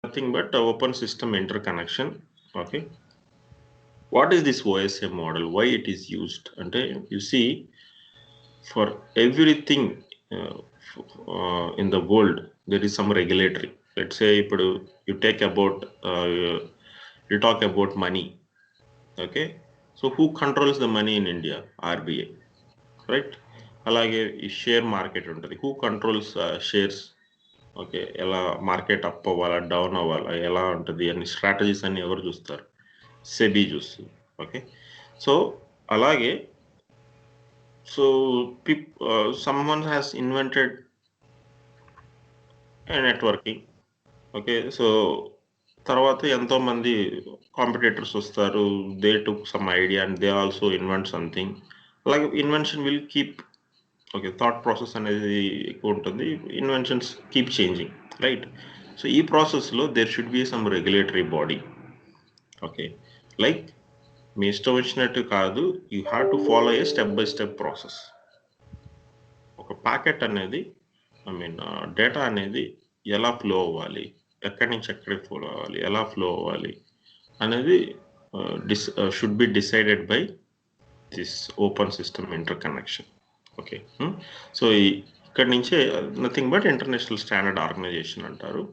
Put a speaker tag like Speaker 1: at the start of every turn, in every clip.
Speaker 1: nothing but open system interconnection. Okay. What is this OSI model? Why it is used? And you see, for everything in the world, there is some regulatory. Let's say you take about you talk about money. Okay. So who controls the money in India? RBI, right? అలాగే ఈ share market ఉంటుంది. Who controls shares? Okay, ఎలా market up అవ్వాలా, down అవ్వాలా, ఎలా ఉంటుంది అన్ని strategies అన్ని ఎవరు చూస్తారు? సెబీ చూస్తుంది. ఓకే, సో అలాగే someone has invented a networking. Okay, so తర్వాత ఎంతో మంది కాంపిటేటర్స్ వస్తారు. They took some idea and they also invent something. అలాగే invention will keep, okay, thought process అనేది ఎక్కువ ఉంటుంది. Inventions keep changing, right? So ఈ ప్రాసెస్లో there should be some regulatory body. Okay, like మీ ఇష్టం వచ్చినట్టు కాదు, you have to follow a step by step process. ఒక ప్యాకెట్ అనేది, డేటా అనేది ఎలా ఫ్లో అవ్వాలి, ఎక్కడి నుంచి ఎక్కడికి ఫ్లో అవ్వాలి, ఎలా ఫ్లో అవ్వాలి అనేది should be decided by this open system interconnection. Okay, so ఇక్కడి నుంచే nothing but international standard organisation అంటారు.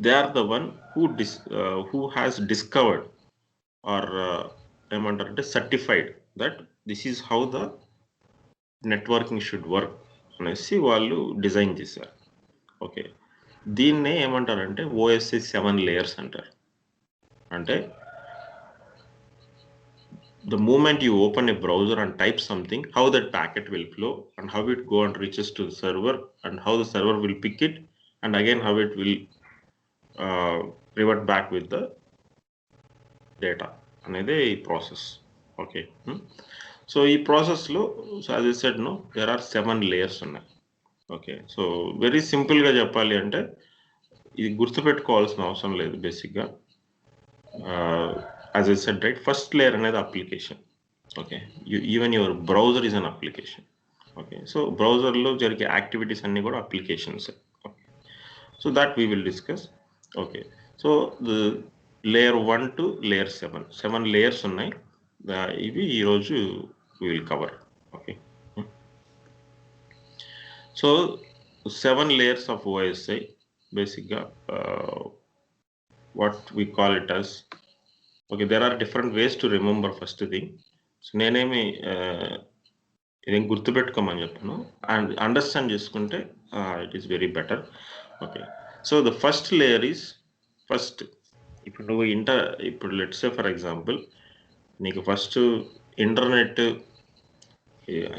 Speaker 1: They are the one who has discovered or ఏమంటారంటే certified that this is how the networking should work అనేసి వాళ్ళు design చేశారు. Okay, దీన్నే ఏమంటారంటే OSI 7 layers అంటారు. అంటే the moment you open a browser and type something, how that packet will flow and how it go and reaches to the server and how the server will pick it and again how it will revert back with the data అనేది ఈ process. Okay, so ఈ ప్రాసెస్లో as I said, there are 7 layers ఉన్నాయి. Okay, so very సింపుల్గా చెప్పాలి అంటే ఇది గుర్తుపెట్టుకోవాల్సిన అవసరం లేదు. బేసిక్గా as I said, right, first layer అనేది application. Okay, even your browser is an application. Okay, so బ్రౌజర్లో జరిగే యాక్టివిటీస్ అన్నీ కూడా applications. Okay, so that we will discuss. Okay, so the layer 1 to layer 7 layers ఉన్నాయి. ఇవి ఈరోజు we will cover. Okay, so 7 layers of OSI basically what we call it as. Okay, there are different ways to remember first thing. So నేనేమి ఇదేం గుర్తుపెట్టుకోమని చెప్పను, and understand చేసుకుంటే it is very better. Okay, so the first layer is first. ఇప్పుడు నువ్వు ఇప్పుడు let's say for example నీకు first internet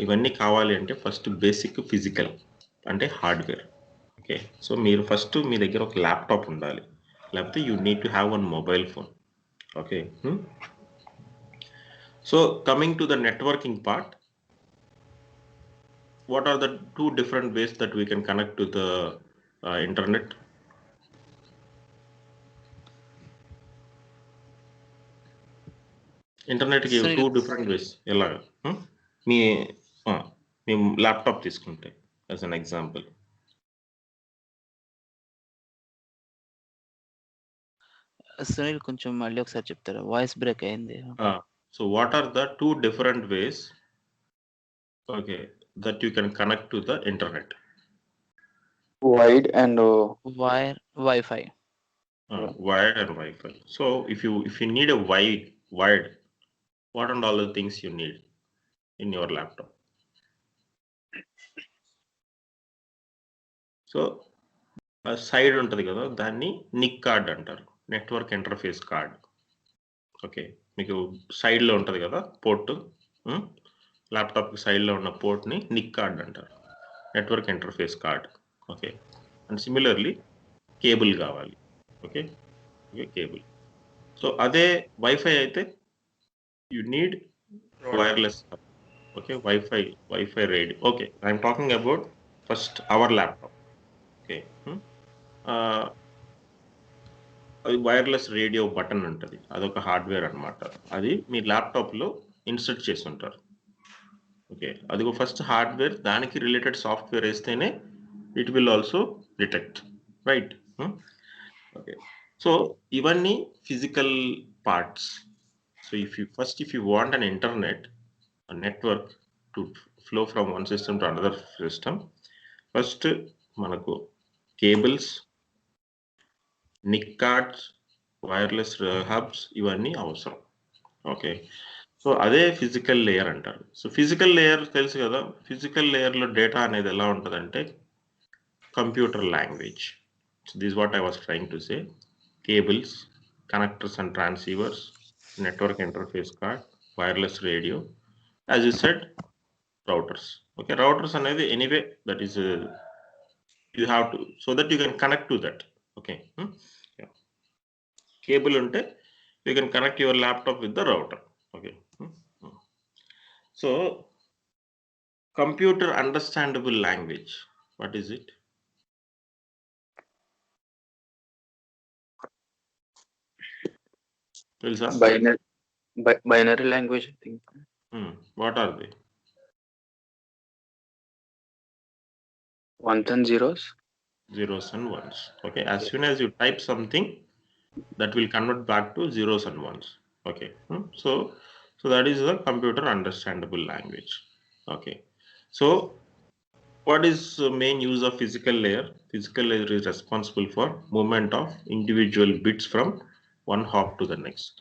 Speaker 1: ఇవన్నీ కావాలి అంటే ఫస్ట్ బేసిక్ ఫిజికల్ అంటే హార్డ్వేర్. ఓకే, సో మీరు ఫస్ట్ మీ దగ్గర ఒక ల్యాప్టాప్ ఉండాలి, లేకపోతే you need to have one mobile phone. Okay, so coming to the networking part, what are the 2 different ways that we can connect to the internet? Internet కి 2 different ways. ఎలాగా? మీ laptop తీసుకుంటే as an example.
Speaker 2: Sunil కొంచెం మళ్ళీ ఒకసారి చెప్తారా? Voice break అయింది.
Speaker 1: So what are the 2 different ways, okay, that you can connect to the internet?
Speaker 3: Wired and
Speaker 2: wire, Wi-Fi.
Speaker 1: Wired and Wi-Fi. So if you need a wired, what are all the things you need in your laptop? So side ఉంటుంది కదా, దాన్ని NIC card అంటారు, network interface card. Okay, మీకు సైడ్లో ఉంటుంది కదా port, ల్యాప్టాప్కి సైడ్లో ఉన్న పోర్ట్ని నిక్ కార్డ్ అంటారు, network interface card. Okay, and similarly cable కావాలి. Okay, cable. సో అదే వైఫై అయితే you need wireless. Okay, wifi radio. Okay, I'm talking about first our laptop. Okay, అది వైర్లెస్ రేడియో బటన్ ఉంటుంది, అదొక హార్డ్వేర్ అనమాట. అది మీ ల్యాప్టాప్లో ఇన్సర్ట్ చేసి ఉంటారు. ఓకే, అది ఫస్ట్ హార్డ్వేర్, దానికి రిలేటెడ్ సాఫ్ట్వేర్ వేస్తేనే it will also detect, right? Okay, so ఇవన్నీ physical parts. So if you want an internet, a network to flow from one system to another system, first మనకు cables, NIC cards, wireless hubs ఇవన్నీ అవసరం. Okay, so అదే physical layer అంటారు. So physical layer తెలుసు కదా, physical లేయర్లో data అనేది ఎలా ఉంటుందంటే computer language. So this what I was trying to say. Cables, connectors and transceivers, network interface card, wireless radio, as you said, routers. Okay, routers అనేది anyway that is you have to, so that you can connect to that. Okay, yeah. Cable unte you can connect your laptop with the router. Okay, so computer understandable language, what is it?
Speaker 3: Binary language, I think.
Speaker 1: What are they?
Speaker 3: Ones and zeros.
Speaker 1: Zeros and ones. Okay, as soon as you type something, that will convert back to zeros and ones. Okay, so that is the computer understandable language. Okay, so what is the main use of physical layer? Physical layer is responsible for movement of individual bits from one hop to the next.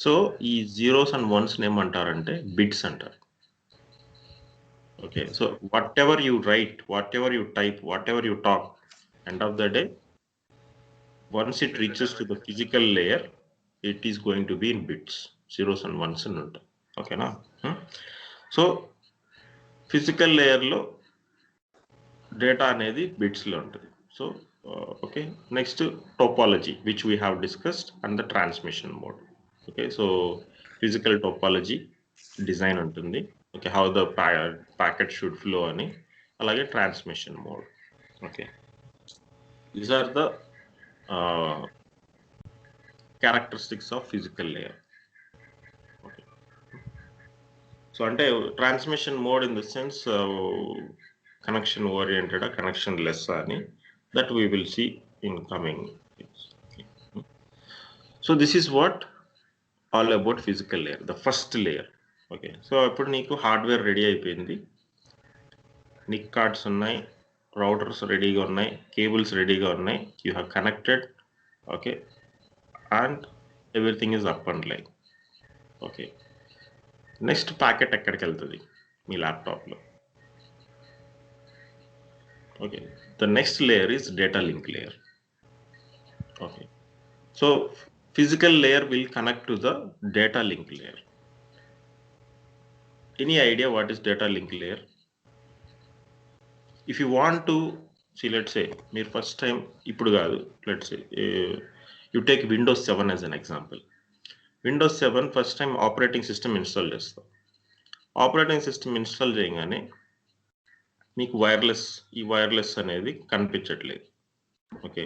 Speaker 1: So ఈ zeros and ones name అంటారంటే bits అంటారు. Okay, so whatever you write, whatever you type, whatever you talk, end of the day, once it reaches to the physical layer, it is going to be in bits, zeros and ones అని ఉంటాయి. ఓకేనా? So physical లేయర్లో data అనేది బిట్స్లో ఉంటుంది. So okay, next topology which we have discussed and the transmission mode. Okay, so physical topology design ఉంటుంది. Okay, how the packet should flow అని, అలాగే transmission mode. Okay, these are the characteristics of physical layer. Okay, so అంటే transmission mode in the sense connection oriented or connection less ani, that we will see in coming things. Okay. So this is what all about physical layer, the first layer. Okay, so appudu neeku hardware ready అయిపోయింది, NIC cards ఉన్నాయి, routers ready గా ఉన్నాయి, cables ready గా ఉన్నాయి, you have connected. Okay, and everything is up and running. Okay, next packet ఎక్కడికి వెళ్తుంది మీ laptop లో? Okay, the next layer is data link layer. Okay, so physical layer will connect to the data link layer. Any idea what is data link layer? If you want to see, let's say మీరు first time ఇప్పుడు కాదు, let's say you take Windows 7 as an example. Windows 7 first time operating system install చేస్తాం. Operating system install చేయగానే మీకు ఈ wireless అనేది కనిపించట్లేదు. Okay,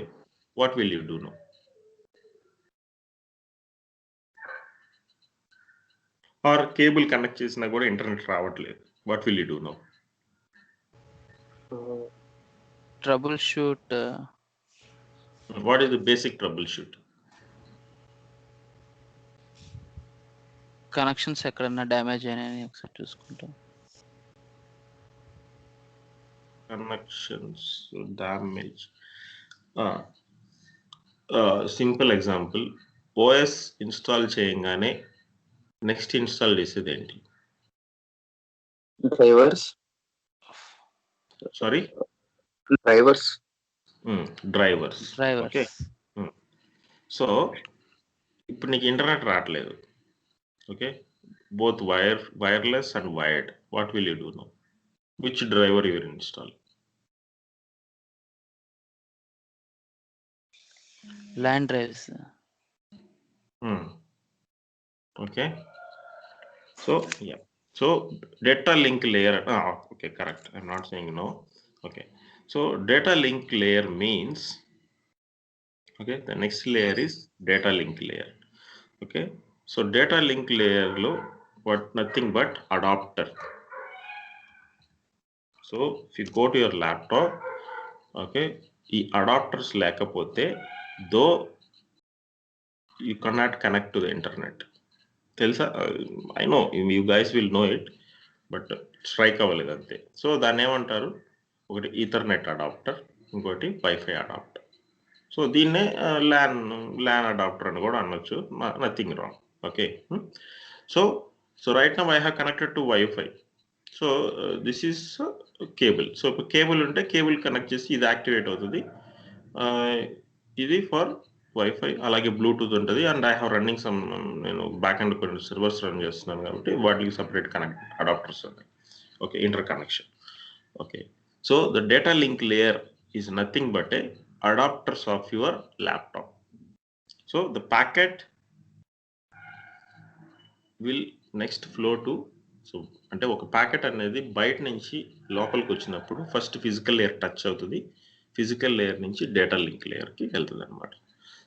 Speaker 1: what will you do no? Or cable connect చేసినా కూడా ఇంటర్నెట్ రావట్లేదు, what will you do no?
Speaker 2: Troubleshoot.
Speaker 1: What is the basic troubleshoot?
Speaker 2: Connections ఎక్కడన్నా డ్యామేజ్ అయినాయని ఒకసారి చూసుకుంటాం.
Speaker 1: Connections damage. Simple example, OS install చేయగానే next install చేసేది ఏంటి?
Speaker 3: Drivers.
Speaker 1: Sorry,
Speaker 3: drivers.
Speaker 1: Okay, so ఇప్పుడు నీకు ఇంటర్నెట్ రావట్లేదు. Okay, both wireless and wired, what will you do now? Which driver you will install?
Speaker 2: LAN drives.
Speaker 1: Okay, so yeah, so data link layer, okay, correct, I'm not saying no. Okay, so data link layer means, okay, the next layer is data link layer. Okay, so data link layer lo what, nothing but adapter. So if you go to your laptop, okay, ఈ adapters లేకపోతే though you cannot connect to the internet. తెలుసా? I know you guys will know it, but strike అవ్వలేదు అంతే. So దాన్ని ఏమంటారు, ఒకటి Ethernet adapter, ఇంకోటి wifi adapter. So దీన్నే ల్యాన్ అడాప్టర్ అని కూడా అనొచ్చు, nothing wrong. Okay. So right now I have connected to wifi. So this is cable. So ఇప్పుడు కేబుల్ ఉంటే కేబుల్ కనెక్ట్ చేసి ఇది యాక్టివేట్ అవుతుంది. ఇది ఫర్ వైఫై. అలాగే బ్లూటూత్ ఉంటుంది. And I have running some, నేను బ్యాక్ అండ్ కొన్ని సర్వర్స్ రన్ చేస్తున్నాను కాబట్టి వాటికి సపరేట్ కనెక్ట్ అడాప్టర్స్ ఉన్నాయి. Okay, inter connection. Okay, so the data link layer is nothing but A adapters of your laptop. So the packet will next flow to, so అంటే ఒక packet అనేది బయట నుంచి లోపలికి వచ్చినప్పుడు ఫస్ట్ ఫిజికల్ లేయర్ టచ్ అవుతుంది. Physical layer నుంచి data link లేయర్కి వెళ్తుంది అనమాట.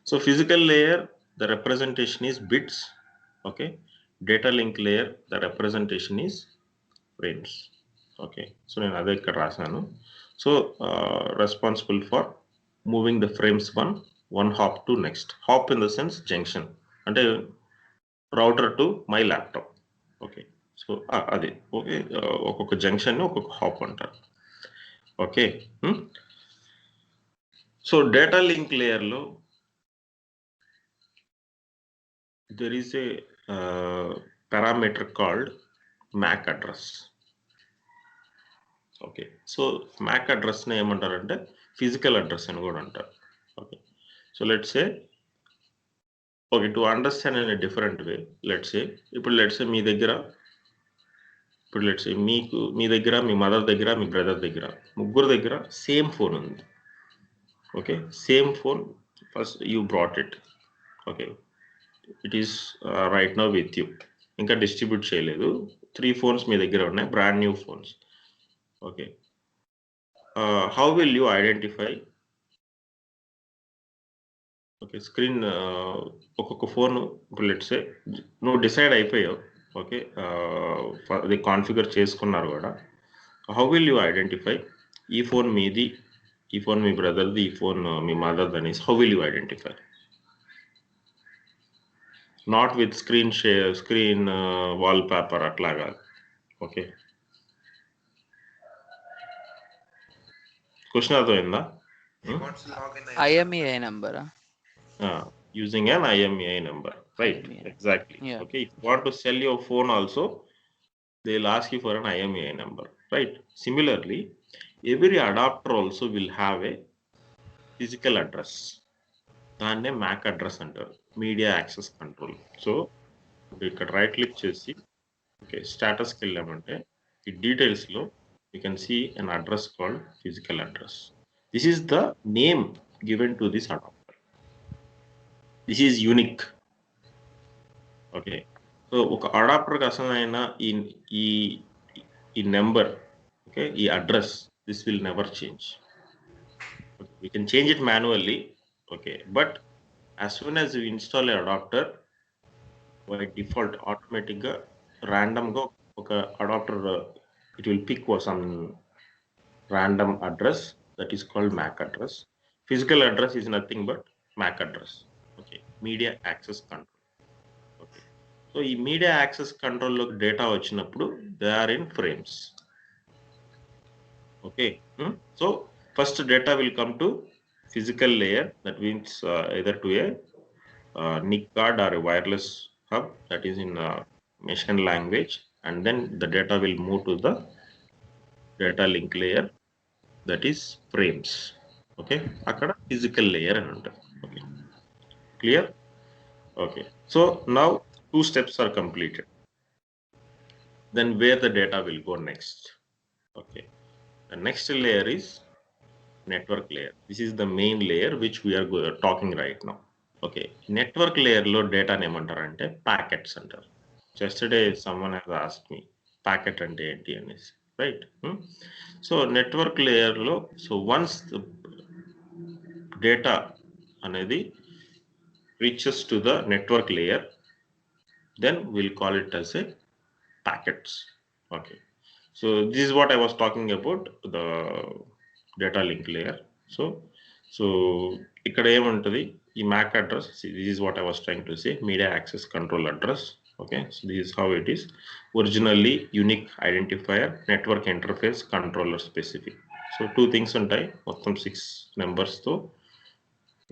Speaker 1: So physical layer the representation is bits. Okay, data link layer the representation is frames. Okay, so నేను అదే ఇక్కడ రాశాను. So responsible for moving the frames one hop to next. Hop in the sense junction, అంటే router to my laptop. Okay, so అది okay, ఒక్కొక్క జంక్షన్ని ఒక్కొక్క hop అంటారు. ఓకే, సో డేటా లింక్ లేయర్లో there is a parameter called MAC address. Okay, so MAC address ని ఏమంటారంటే physical address అని కూడా అంటారు. Okay, so let's say, okay, to understand in a different way, let's say ఇప్పుడు let's say మీ దగ్గర, ఇప్పుడు let's say మీకు, మీ దగ్గర, మీ మదర్ దగ్గర, మీ బ్రదర్ దగ్గర, ముగ్గురు దగ్గర సేమ్ ఫోన్ ఉంది. Okay, same phone, first you brought it. Okay, it is right now with you, ఇంకా డిస్ట్రిబ్యూట్ చేయలేదు. 3 phones మీ దగ్గర ఉన్నాయి, brand new phones. Okay, how will you identify? Okay, screen ఒక్కొక్క ఫోన్, ఇప్పుడు లెట్స్ సే నువ్వు decide అయిపోయావు. Okay, అది configure చేసుకున్నారు కూడా. హౌ విల్ యూ ఐడెంటిఫై ఈ ఫోన్ మీది, ఈ ఫోన్ మీ బ్రదర్ది, ఈ ఫోన్ మీ మదర్ది అనేసి how will you identify? Not with screen share, screen wall paper అట్లా కాదు. ఓకే, క్వశ్చన్ అర్థమైందా?
Speaker 2: IMEI number.
Speaker 1: Using an IMEI number, right?
Speaker 2: IMEI.
Speaker 1: Exactly.
Speaker 2: Yeah.
Speaker 1: Okay, if you want to sell your phone also, they'll ask you for an IMEI number, right? Similarly, every adapter also will have a physical address. దాన్నే MAC address అంటారు, media access control. So ఇక్కడ right click చేసి okay స్టేటస్కి వెళ్ళామంటే ఈ డీటెయిల్స్లో you can see an address called physical address. This is the name given to this adapter. This is unique. Okay, so ఒక అడాప్టర్కి అసలైన ఈ నెంబర్, ఓకే, ఈ address, this will never change. We can change it manually. Okay, but as soon as you install an adapter, by default automatic random go okay adapter it will pick some random address that is called MAC address. Physical address is nothing but MAC address. Okay, media access control. Okay, so ఈ media access control లో data వచ్చినప్పుడు they are in frames. Okay, so first data will come to physical layer, that means either to a NIC card or a wireless hub, that is in machine language, and then the data will move to the data link layer, that is frames. Okay, akkada physical layer and untaru. Okay, clear? Okay, so now 2 steps are completed. Then where the data will go next? Okay, the next layer is network layer. This is the main layer which we are talking right now. Okay, network layer లో డేటాని ఏమంటారు అంటే packets అంటారు. Yesterday someone has asked me packet అంటే ఏంటి అనేసి, right? So network లేయర్లో, so once data అనేది reaches to the network layer, then will call it as a packets. Okay, so this is what I was talking about, the data link layer. So so ఇక్కడ ఏముంటుంది ఈ MAC address, this is what I was trying to say, media access control address. Okay, so this is how it is. Originally unique identifier, network interface, controller specific. So two things ఉంటాయి, మొత్తం 6 numbers తో.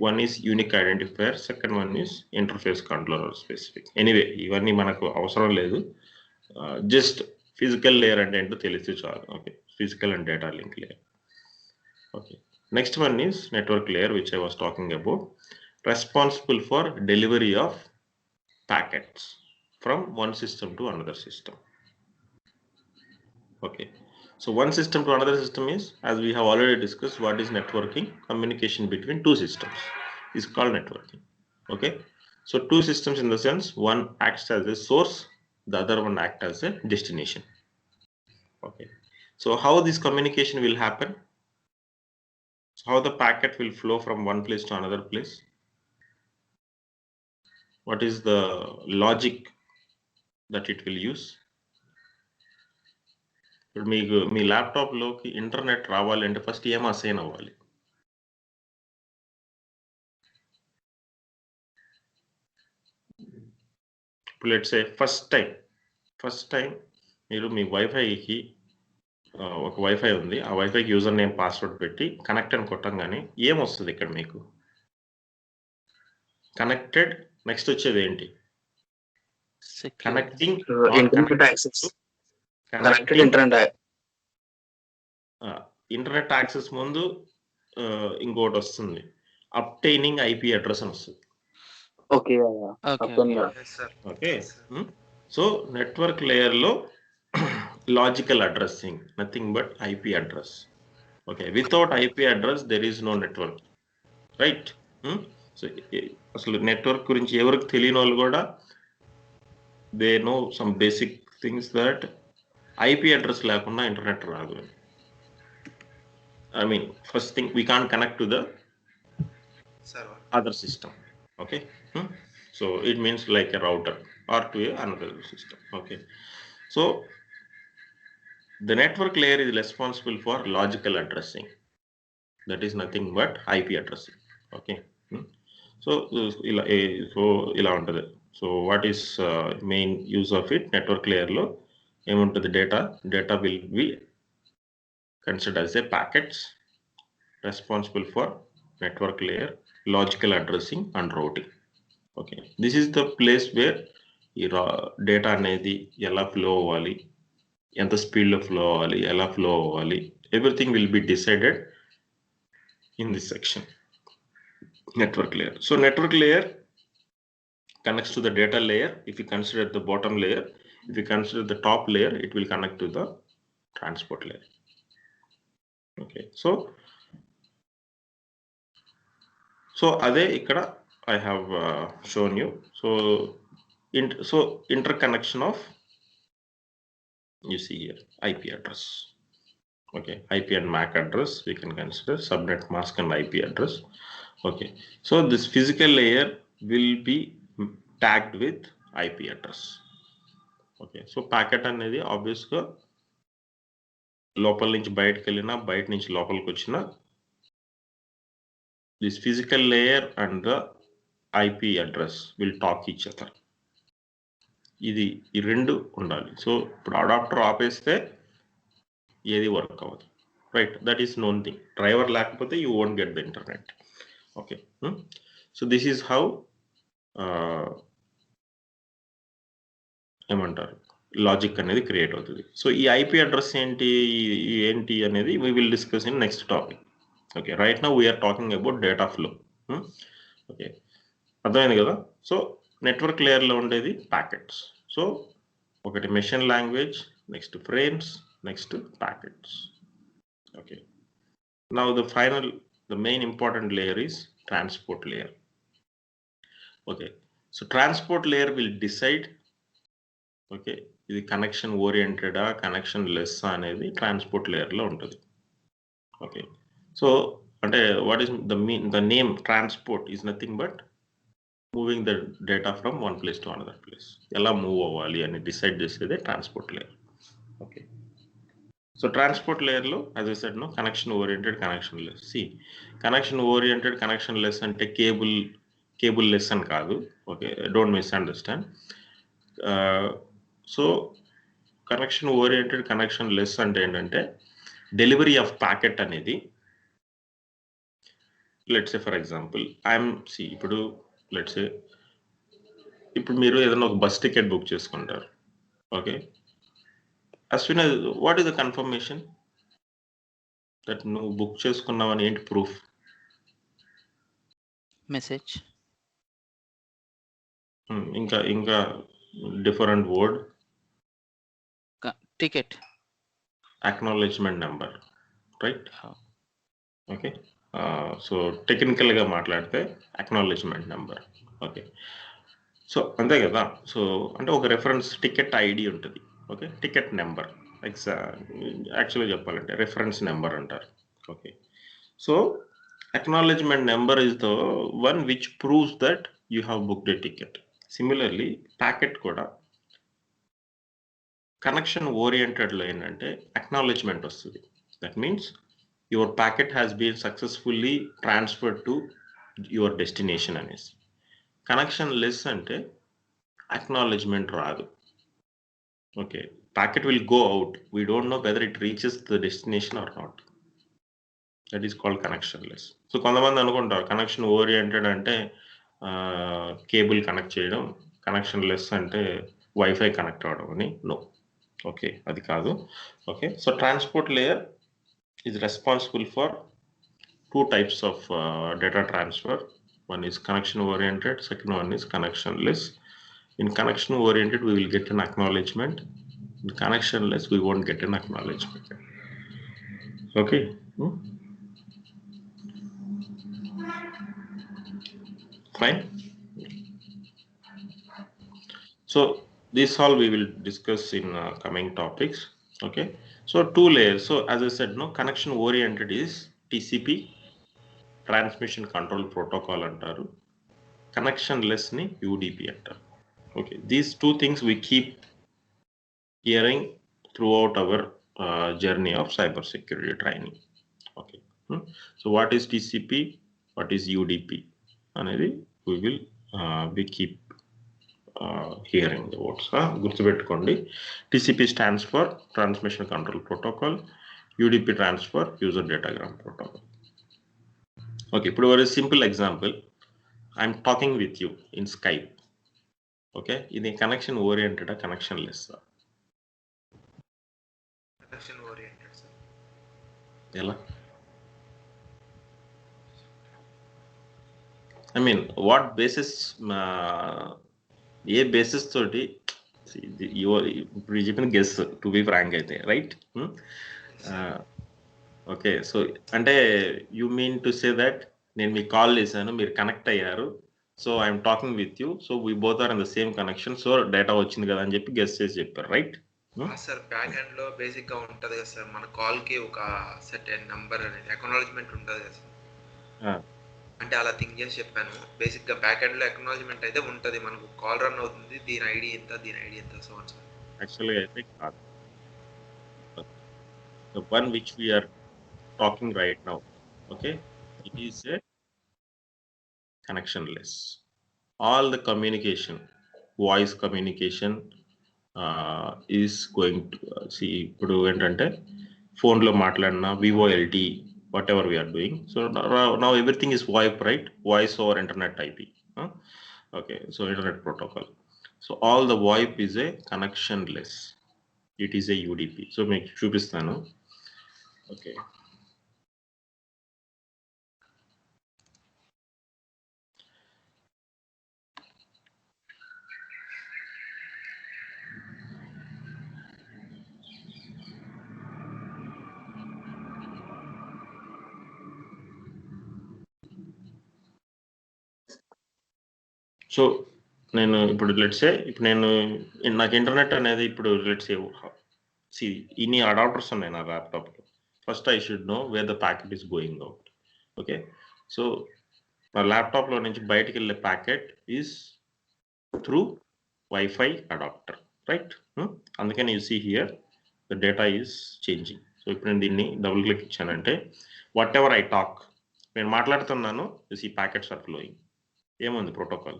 Speaker 1: One is unique identifier, second one is interface controller specific. Anyway, ఇవన్నీ మనకు అవసరం లేదు, just physical layer అంటే ఏంటో తెలిస్తే చాలు. Okay, physical and data link layer. Okay, next one is network layer, which I was talking about, responsible for delivery of packets from one system to another system. Okay, so one system to another system is, as we have already discussed, what is networking? Communication between two systems is called networking. Okay, so two systems in the sense, one acts as a source, the other one acts as a destination. Okay, so how this communication will happen? How the packet will flow from one place to another place? What is the logic that it will use? ఇప్పుడు మీకు మీ ల్యాప్టాప్లోకి internet రావాలంటే first ఏం assign అవ్వాలి? ఇప్పుడు let's say first time మీరు మీ వైఫైకి ఒక wifi ఉంది, ఆ వైఫైకి యూజర్ నేమ్ పాస్వర్డ్ పెట్టి కనెక్ట్ అని కొట్టంగానే ఏమొస్తుంది ఇక్కడ మీకు? కనెక్టెడ్. నెక్స్ట్ వచ్చేది ఏంటి? Connecting
Speaker 3: internet access. Connected internet.
Speaker 1: Internet access ముందు ఇంకోటి వస్తుంది, అప్టైనింగ్ ఐపీ అడ్రస్ అని వస్తుంది.
Speaker 3: Okay, yeah.
Speaker 1: Okay, so network లేయర్లో logical addressing, nothing but IP address. Okay, without IP address there is no network, right? So అసలు నెట్వర్క్ గురించి ఎవరికి తెలియని వాళ్ళు కూడా they know some basic things that IP address లేకుండా ఇంటర్నెట్ రాదు. I mean, first thing, we can't connect to the server, other system. Okay, so it means like a router or to another system. Okay, so the network layer is responsible for logical addressing, that is nothing but IP addressing. Okay, so ila untadi. So what is main use of it? Network layer lo em untadi, data will be considered as a packets, responsible for network layer, logical addressing and routing. Okay, this is the place where data అనేది ఎలా flow అవ్వాలి, ఎంత స్పీడ్లో flow అవ్వాలి, ఎలా flow అవ్వాలి, everything will be decided in this section, network layer. So network layer connects to the data layer. If you consider the bottom layer, if you consider the top layer, it will connect to the transport layer. Okay, so అదే ఇక్కడ I have shown you. So interconnection of, you see here, IP address. Okay, IP and MAC address we can consider, subnet mask and IP address. Okay, so this physical layer will be tagged with IP address. Okay, so packet అనేది obvious గా లోపల నుంచి బయటకు వెళ్ళినా, బయట నుంచి లోపలికి వచ్చినా, this physical layer and the IP address will talk each other. ఈ రెండు ఉండాలి. సో ఇప్పుడు అడాప్టర్ ఆపేస్తే ఏది వర్క్ అవ్వదు, right? That is known thing. Driver లేకపోతే you won't get the internet. Okay, so this is how ఏమంటారు లాజిక్ అనేది క్రియేట్ అవుతుంది. సో ఈ ఐపీ అడ్రస్ ఏంటి అనేది we will discuss in next topic. Okay, right now we're talking about data flow. Okay, అర్థమైంది కదా? So network లేయర్లో ఉండేది ప్యాకెట్స్. సో ఒకటి machine language, next frames, next packets. Okay, now the main important layer is transport layer. Okay, so transport layer will decide, okay, ఇది connection ఓరియంటెడా, connection less అనేది transport లేయర్లో ఉంటుంది. Okay, so అంటే what is the name transport is nothing but moving the data from one place to another place. ఎలా move అవ్వాలి అని decide చేసేదే transport layer. Okay, So transport layer lo, as I said, no, connection oriented, connectionless. See, connection oriented, connectionless ante cable less అని కాదు. Okay, don't misunderstand. So connection oriented, connectionless అంటే ఏంటంటే delivery of packet అనేది, let's say for example ఇప్పుడు let's say ఇప్పుడు మీరు ఏదైనా ఒక బస్ టికెట్ బుక్ చేసుకుంటారు. Okay, as soon as what is the confirmation that నువ్వు బుక్ చేసుకున్నావని ఏంటి ప్రూఫ్?
Speaker 2: మెసేజ్.
Speaker 1: ఇంకా ఇంకా different word,
Speaker 2: ticket,
Speaker 1: acknowledgement number, right? Okay, so టెక్నికల్గా మాట్లాడితే అక్నాలెడ్జ్మెంట్ నెంబర్. ఓకే, సో అంతే కదా. సో అంటే ఒక రెఫరెన్స్ టికెట్ ఐడి ఉంటుంది. ఓకే, టికెట్ నెంబర్ యాక్చువల్గా చెప్పాలంటే రెఫరెన్స్ నెంబర్ అంటారు. Okay, so acknowledgement number is the one which proves that you have booked a ticket. Similarly, packet కూడా కనెక్షన్ ఓరియంటెడ్లో ఏంటంటే అక్నాలెడ్జ్మెంట్ వస్తుంది. That means your packet has been successfully transferred to your destination అనేసి. Connectionless అంటే acknowledgement రాదు. Okay, packet will go out, we don't know whether it reaches the destination or not. That is called connectionless. So కొంతమంది అనుకుంటారు connection oriented అంటే cable connect చేయడం, connectionless అంటే wifi connect అవ్వడం అని. No, okay, అది కాదు. Okay, so transport layer is responsible for two types of data transfer. One is connection oriented, second one is connection less. In connection oriented we will get an acknowledgement. In connectionless we won't get an acknowledgement. Okay. Fine. So this all we will discuss in coming topics. Okay, so two layers. So as I said, no, connection oriented is TCP, transmission control protocol antaru. Connection less ni UDP antaru. Okay, these two things we keep hearing throughout our journey of cyber security training. Okay, so what is TCP, what is UDP అనేది we will we keep hearing the words. గుర్తుపెట్టుకోండి, TCP stands for transmission control protocol, UDP stands for user datagram protocol. Okay, ఇప్పుడు ఒక simple example, I'm talking with you in Skype. Okay, ఇది connection oriented, connectionless?
Speaker 4: Connection oriented sir.
Speaker 1: ఎలా? I mean what basis, ఏ basis తోటి ఇప్పుడు చెప్పిన guess, to be frank అయితే, right? Okay, so అంటే you mean to say that నేను మీకు కాల్ చేశాను, మీరు కనెక్ట్ అయ్యారు, so I'm talking with you, so we both are in the same connection, so data వచ్చింది కదా అని చెప్పి గెస్ చేసి చెప్పారు, రైట్?
Speaker 4: సార్ బ్యాక్ ఎండ్ లో బేసిక్ గా ఉంటది కదా సార్, మన కాల్ కి ఒక సర్టెన్ నంబర్ అనేది అక్నాలెడ్జ్మెంట్ ఉంటది కదా సార్. అంటే అలా థింక్ చేసి చెప్పాను. బేసిక్ గా బ్యాక్ ఎండ్ లో అక్నాలెడ్జ్మెంట్ అయితే ఉంటది, మనకు కాల్ రన్ అవుతుంది, దీని ఐడి ఎంత, దీని ఐడి ఎంత, సో ఆన్ సార్.
Speaker 1: యాక్చువల్గా అయితే కాదు. The one which we are talking right now, okay, it is a connectionless. All the communication, voice communication is going to see, ఇప్పుడు ఏంటంటే ఫోన్లో మాట్లాడినా, VoLTE, whatever we are doing, so now everything is VoIP, right? Voice over internet IP. Okay, so internet protocol, so all the VoIP is a connectionless, it is a UDP. So మీకు చూపిస్తాను. Okay, so నేను ఇప్పుడు let's say, ఇప్పుడు నేను నాకు internet అనేది ఇప్పుడు let's say ఇన్ని అడాప్టర్స్ ఉన్నాయి నా ల్యాప్టాప్లో. First I should know where the packet is going out. Okay, so నా ల్యాప్టాప్లో నుంచి బయటికి వెళ్ళే packet is through wifi adapter, right? అందుకని you see here the data is changing. ఇప్పుడు నేను దీన్ని డబుల్ క్లిక్ ఇచ్చానంటే వాట్ ఎవర్ ఐ టాక్, నేను మాట్లాడుతున్నాను, ఈ ప్యాకెట్స్ ఆర్ ఫ్లోయింగ్. ఏముంది ప్రోటోకాల్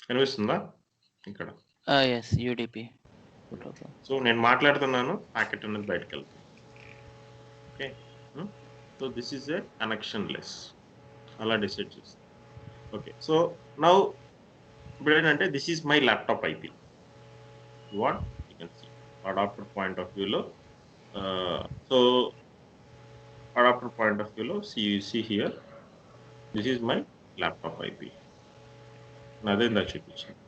Speaker 1: కనిపిస్తుందా ఇక్కడ?
Speaker 2: Yes, UDP protocol.
Speaker 1: సో నేను మాట్లాడుతున్నాను, ప్యాకెట్ అనేది బయటకు వెళ్తుంది. Okay, so this is a connectionless, అలా డిసైడ్ చేస్తాను. ఓకే, సో నౌ ఇప్పుడు ఏంటంటే this is my laptop IP. What you can see adapter point of వ్యూలో, సో అడాప్టర్ పాయింట్ ఆఫ్ వ్యూలో see here, this is my laptop IP. Nothing that చూపించాను.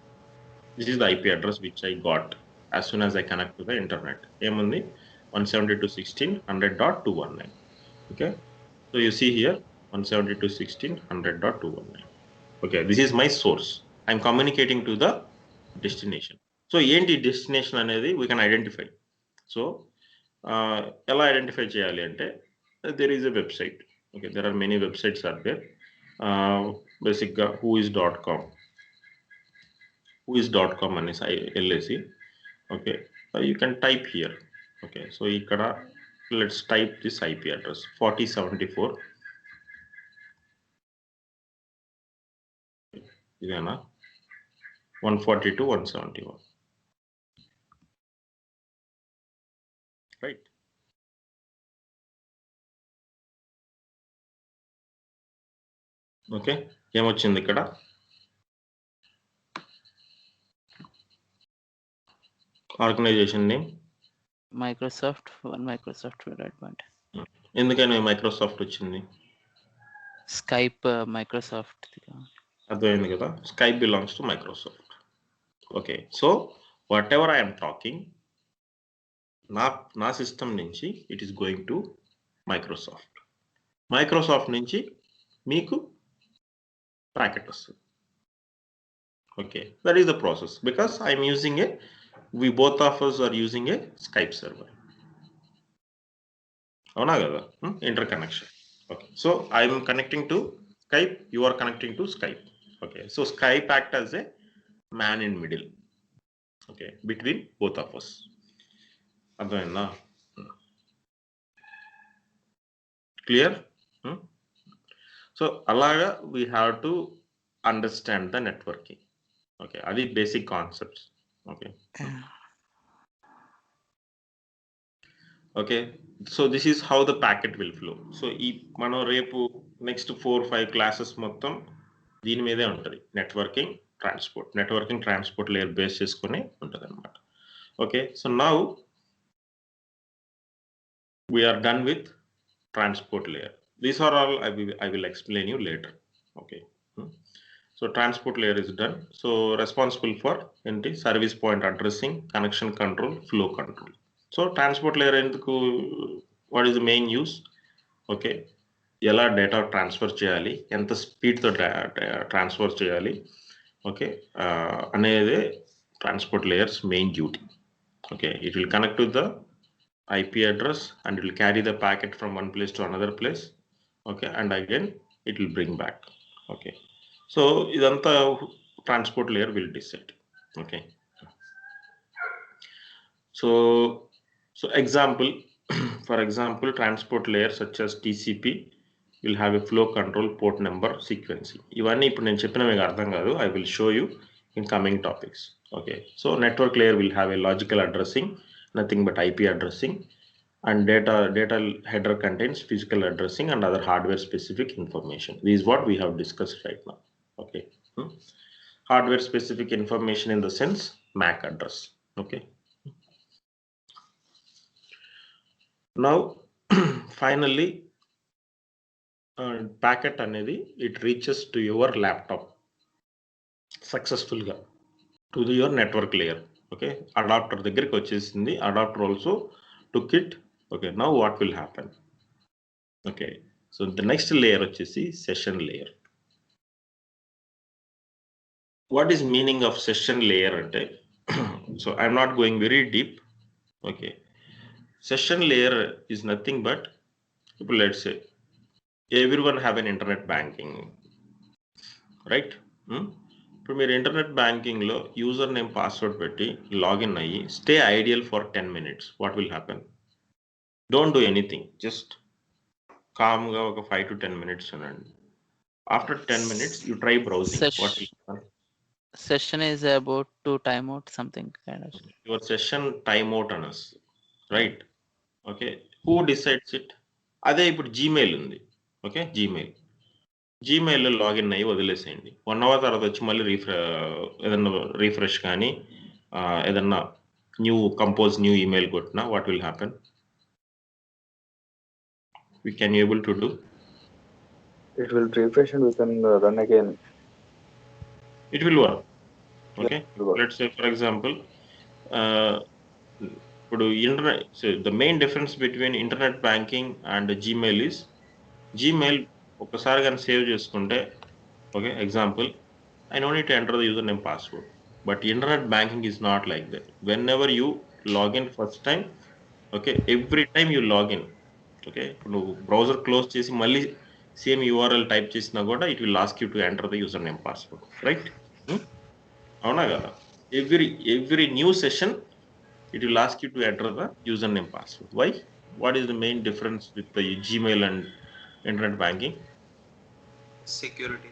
Speaker 1: This is the IP address which I got as soon as I connect to the internet. ఏముంది 172.16.100.219. Okay, so you see here 172.16.100.219. Okay, this is my source. I'm communicating to the destination. So ఏంటి destination అనేది we can identify. So ఎలా identify చేయాలి అంటే there is a website. Okay, there are many websites are there. Basically whois.com అనేసి వెళ్ళేసి, okay, you can type here. Okay, so ఇక్కడ let's type this IP address 4074. ఇదేనా 142.171, right? Okay, ఏమొచ్చింది ఇక్కడ? Organization name
Speaker 2: Microsoft, Microsoft development.
Speaker 1: ఎందుకని Microsoft వచ్చింది?
Speaker 2: Skype Microsoft.
Speaker 1: అర్థమైంది కదా, Skype belongs to Microsoft. Okay, so whatever I'm talking, నా system నుంచి it is going to Microsoft. Microsoft నుంచి మీకు ప్యాకెట్ వస్తుంది. Okay, that is the process because I'm using we both of us are using a Skype server. అవునా కదా, interconnection. Okay, so I'm connecting to Skype, you are connecting to Skype. Okay, so Skype act as a man in middle, okay, between both of us. అర్థమైందా? Clear? So అలాగా we have to understand the networking. Okay, అది basic concepts. Okay, okay, so this is how the packet will flow. So ఈ మనం రేపు next 4-5 classes మొత్తం దీని మీదే ఉంటుంది. నెట్వర్కింగ్ ట్రాన్స్పోర్ట్ లేయర్ బేస్ చేసుకొని ఉంటుంది అనమాట. Okay, so now we're done with transport layer. These are all I will explain you later. Okay, so transport layer is done. So responsible for service point addressing, connection control, flow control. So transport layer ఎందుకు, what is the main use? Okay, ఎలా data transfer చేయాలి, ఎంత స్పీడ్తో transfer చేయాలి, okay, అనేది transport layers main duty. Okay, it will connect to the IP address and it will carry the packet from one place to another place. Okay, and again it will bring back. Okay, so ఇదంతా transport layer will decide. Okay, so example, for example, transport layer such as TCP will have a flow control, port number, sequencing. ఇవన్నీ ఇప్పుడు నేను చెప్పిన మీకు అర్థం కాదు. I will show you in coming topics. Okay, so network layer will have a logical addressing, nothing but IP addressing, and data header contains physical addressing and other hardware specific information. This is what we have discussed right now. Okay, hardware specific information in the sense MAC address. Okay, now finally packet అనేది it reaches to your laptop successful గా to your network layer. Okay, adapter దగ్గరికి వచ్చేసింది, adapter also took it. Okay, now what will happen? Okay, so the next layer వచ్చేసి session layer. What is meaning of session layer అంటే, so I'm not going very deep. Okay, session layer is nothing but, let's say everyone have an internet banking, right? ఇప్పుడు మీరు internet బ్యాంకింగ్లో user name password పెట్టి login అయ్యి stay ideal for 10 minutes. What will happen? Don't do anything, just కామ్గా ఒక 5 to 10 minutes ఉండండి. After 10 minutes you try browsing. What will happen?
Speaker 2: Session is about to time out something kind of.
Speaker 1: Your session time out on us, right? Okay, who decides it? అదే ఇప్పుడు Gmail ఉంది. Okay, జీమెయిల్లో login అయ్యి వదిలేసేయండి. 1 hour తర్వాత వచ్చి మళ్ళీ ఏదన్నా refresh కానీ ఏదన్నా న్యూ ఈమెయిల్ కొట్టినా what will happen? We can able to do?
Speaker 3: It will refresh and we can run again.
Speaker 1: It will work. Okay,
Speaker 3: Yeah, it will work.
Speaker 1: let's say for example, the main difference between internet banking and Gmail is Gmail ఒకసారి కానీ save చేసుకుంటే, okay, example I no need to enter the username password, but internet banking is not like that. Whenever you log in first time, okay, every time you log in, okay, నువ్వు browser close చేసి మళ్ళీ same URL type చేసినా కూడా it will ask you to enter the user name password, right? అవునా కదా? Every new session it will ask you to enter the user name password. Why? What is the main difference with the Gmail and internet banking?
Speaker 4: Security.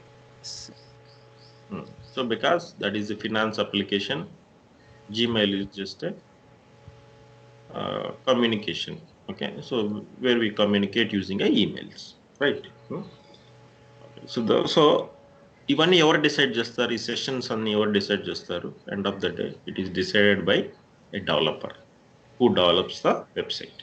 Speaker 1: So because that is a finance application, Gmail is just a communication. Okay, so where we communicate using emails, right? Okay. So ఇవన్నీ ఎవరు decide చేస్తారు? ఈ sessions అన్ని ఎవరు decide చేస్తారు? End of the day it is decided by a developer who develops the website.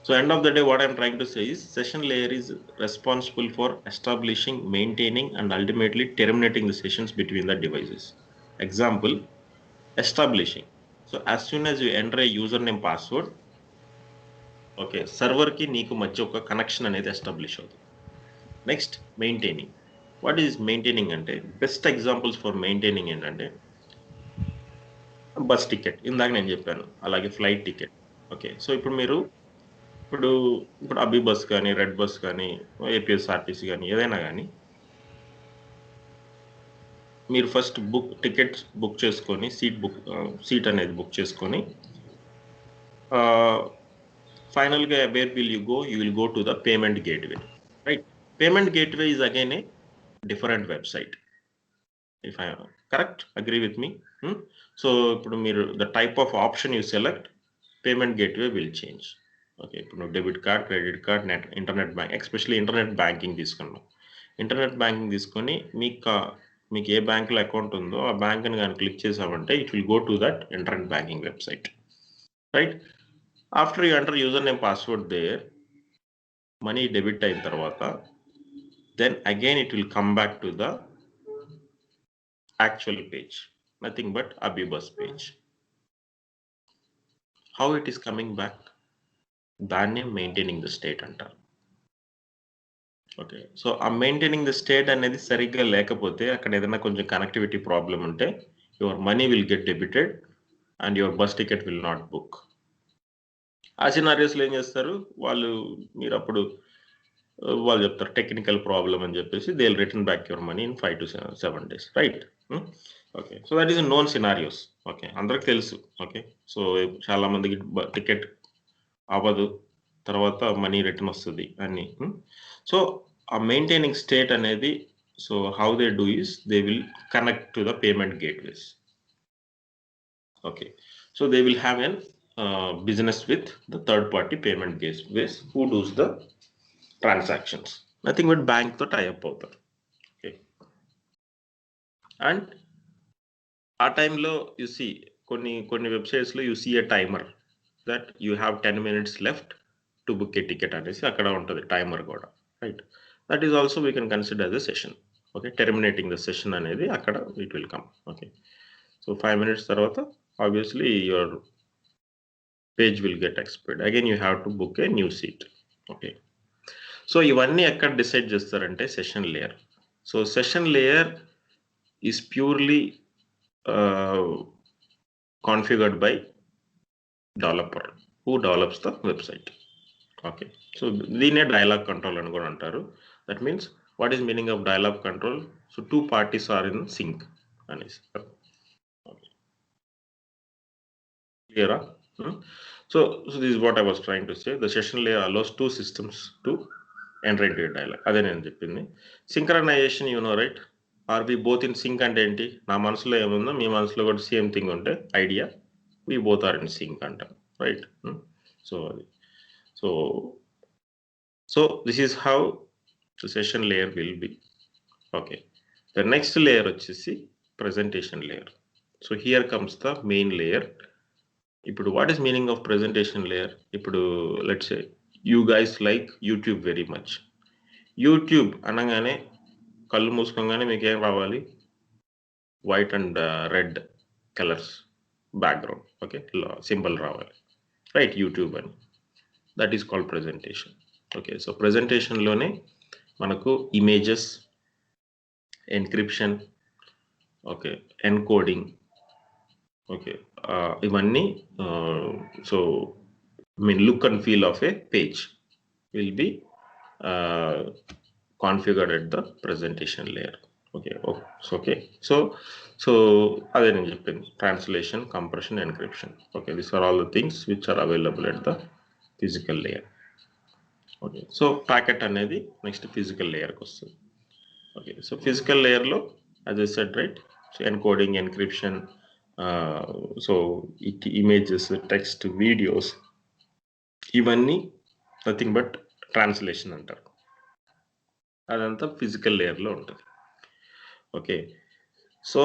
Speaker 1: So end of the day, what I'm trying to say is session layer is responsible for establishing, maintaining, and ultimately terminating the sessions between the devices. Example, establishing. So as soon as you enter a username password, okay, server ki neeku madhya oka connection anedi establish avutundi. Next, maintaining. What is maintaining ante? Best examples for maintaining ఏంటంటే bus ticket, ఇందాక నేను చెప్పాను, అలాగే flight ticket. Okay, so ఇప్పుడు అబి bus కానీ, red bus కానీ, APSRTC కానీ, ఏదైనా కానీ మీరు ఫస్ట్ టికెట్స్ బుక్ చేసుకొని సీట్ అనేది బుక్ చేసుకొని ఫైనల్గా where will you go? You will go to the payment gateway, right? Payment gateway is again a different website. If I correct, agree with me? So ఇప్పుడు మీరు the type of option you select, payment gateway will change. Okay, ఇప్పుడు debit card, credit card, internet bank, especially internet banking తీసుకున్నాం. Internet banking తీసుకొని మీకు ఏ బ్యాంకులో account ఉందో ఆ బ్యాంక్ని కానీ క్లిక్ చేసామంటే it will go to that internet banking website, right? After you enter user name password there, money debit అయిన తర్వాత then again it will come back to the actual page, nothing but AbhiBus page. How it is coming back? దాన్నే maintaining the state అంటారు. Okay, so ఆ maintaining the state అనేది సరిగ్గా లేకపోతే, అక్కడ ఏదైనా కొంచెం కనెక్టివిటీ ప్రాబ్లం ఉంటే your money will get debited and your bus ticket will not book. ఆ సినారియోస్లో ఏం చేస్తారు మీరు అప్పుడు వాళ్ళు చెప్తారు టెక్నికల్ ప్రాబ్లం అని చెప్పేసి they will return back your money in 5 to 7 days, right? Okay, so that is known scenarios. Okay, అందరికి తెలుసు. ఓకే, సో చాలా మందికి టికెట్ అవ్వదు, తర్వాత మనీ రిటర్న్ వస్తుంది అన్ని. సో ఆ మెయింటైనింగ్ స్టేట్ అనేది, so how they do is they will connect to the payment gateways. Okay, so they will have an business with the third party payment gateways who does the transactions. Nothing but బ్యాంక్తో tie up అవుతారు. Okay, and ఆ టైంలో you see కొన్ని వెబ్సైట్స్లో you see a timer that you have 10 minutes left to book a ticket అనేసి అక్కడ ఉంటుంది timer కూడా, right? That is also we can consider as a session. Okay, terminating the session అనేది అక్కడ it will come. Okay, so 5 minutes తర్వాత obviously your page will get expired, again you have to book a new seat. Okay, so ఇవన్నీ ఎక్కడ decide చేస్తారంటే session layer. So session layer is purely configured by developer who develops the website. Okay, so దీన్నే dialogue control అని కూడా అంటారు. That means What is meaning of dial-up control? So 2 parties are in sync. Clear? So this is what I was trying to say. The session layer allows 2 systems to enter into a dialogue. అదే నేను చెప్పింది. Synchronization, you know, right? Are we both in sync అంటే ఏంటి? నా మనసులో ఏముందో మీ మనసులో కూడా సేమ్ థింగ్ ఉంటే idea we both are in sync అంటాం, right? So this is how the session layer will be. Okay, the next layer వచ్చేసి presentation layer. So here comes the main layer. ఇప్పుడు what is meaning of presentation layer? ఇప్పుడు let's say you guys like YouTube very much. YouTube అనగానే కళ్ళు మూసుకోగానే మీకు ఏం రావాలి? White and red colours background, okay, symbol రావాలి, right? YouTube అని, that is called presentation. Okay, so ప్రెజెంటేషన్లోనే మనకు images, encryption, okay, encoding, okay, ఇవన్నీ so mean look and feel of a page will be configured at the presentation layer. Okay, so అదే నేను చెప్పింది, translation, compression, encryption. Okay, these are all the things which are available at the physical layer. Okay, so packet అనేది next physical లేయర్కి వస్తుంది. Okay, so physical లేయర్లో as I said, right, so encoding, encryption, so images, text, videos, ఇవన్నీ nothing but translation అంటారు. అదంతా physical లేయర్లో ఉంటుంది. Okay, so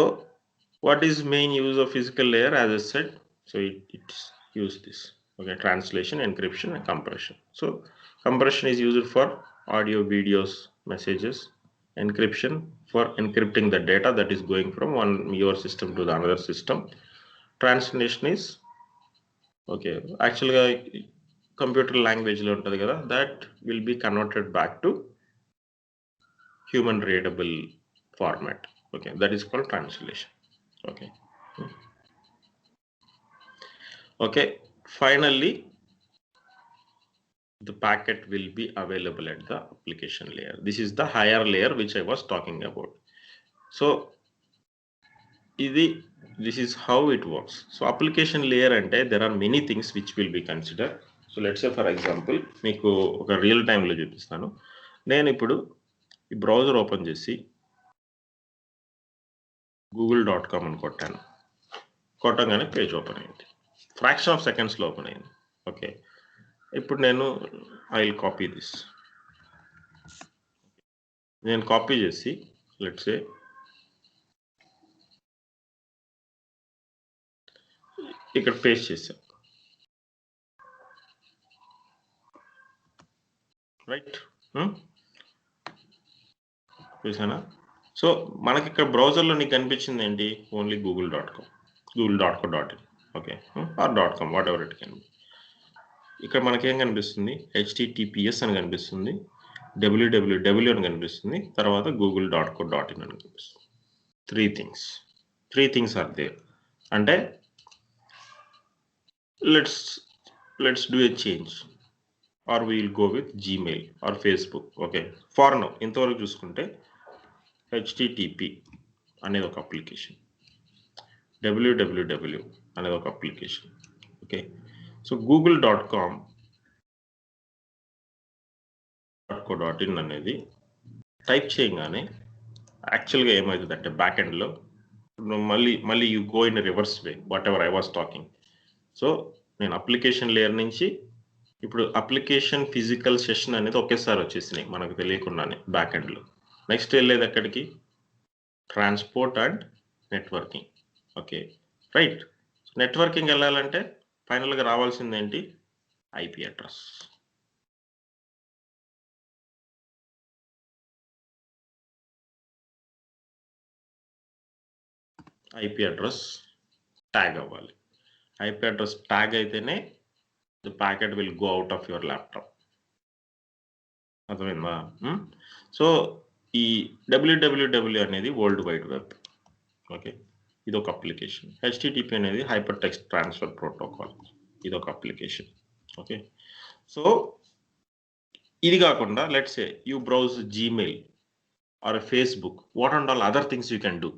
Speaker 1: what is main use of physical layer? As I said, so it's use this. Okay, translation, encryption and compression. So compression is used for audio, videos, messages. Encryption for encrypting the data that is going from your system to the another system. Translation is, okay, actually computer language lo untadi kada, that will be converted back to human readable format. Okay, that is called translation. Okay, finally the packet will be available at the application layer. This is the higher layer which I was talking about. So this is how it works. So application layer ante there are many things which will be considered. So let's say for example meeku oka real time lo chupistanu. Nenu ippudu ee browser open chesi google.com అని కొట్టాను. కొట్టగానే page open అయింది, fraction of సెకండ్స్లో open అయింది. Okay, ఇప్పుడు నేను I will copy this. నేను copy చేసి లెట్స్ సే ఇక్కడ పేస్ట్ చేశాను, రైట్? చూసానా? సో మనకి ఇక్కడ బ్రౌజర్లో నీకు కనిపించింది ఏంటి? Only google.com, google.co.in, okay, or .com, whatever it can be. ఇక్కడ మనకేం కనిపిస్తుంది? HTTPS అని కనిపిస్తుంది, www అని కనిపిస్తుంది, తర్వాత google.co.in అని కనిపిస్తుంది. Three things are there. అంటే let's do a change, or we will go with Gmail or Facebook. Okay, for now ఇంతవరకు చూసుకుంటే HTTP అనేది ఒక అప్లికేషన్, www అనేది ఒక అప్లికేషన్. ఓకే, సో google.com.co.in అనేది టైప్ చేయగానే యాక్చువల్గా ఏమవుతుందంటే బ్యాక్ ఎండ్లో మళ్ళీ you go in reverse way, what ever I was talking. So నేను అప్లికేషన్ లేయర్ నుంచి ఇప్పుడు అప్లికేషన్ ఫిజికల్ సెషన్ అనేది ఒకేసారి వచ్చేసినాయి మనకు తెలియకుండానే బ్యాక్ ఎండ్లో. నెక్స్ట్ వెళ్ళేది ఎక్కడికి? Transport and networking. Okay, right. Networking వెళ్ళాలంటే ఫైనల్గా రావాల్సింది ఏంటి? IP address. IP address tag అవ్వాలి. ఐపీ అడ్రస్ ట్యాగ్ అయితేనే the packet will go out of your laptop. అర్థమైందా? సో ఈ www అనేది వరల్డ్ వైడ్ వెబ్. ఓకే, ఇది ఒక అప్లికేషన్. HTTP అనేది హైపర్ టెక్స్ట్ ట్రాన్స్ఫర్ ప్రోటోకాల్, ఇది ఒక అప్లికేషన్. ఓకే, సో ఇది కాకుండా let's say you browse Gmail. or a Facebook, what and all other things you can do,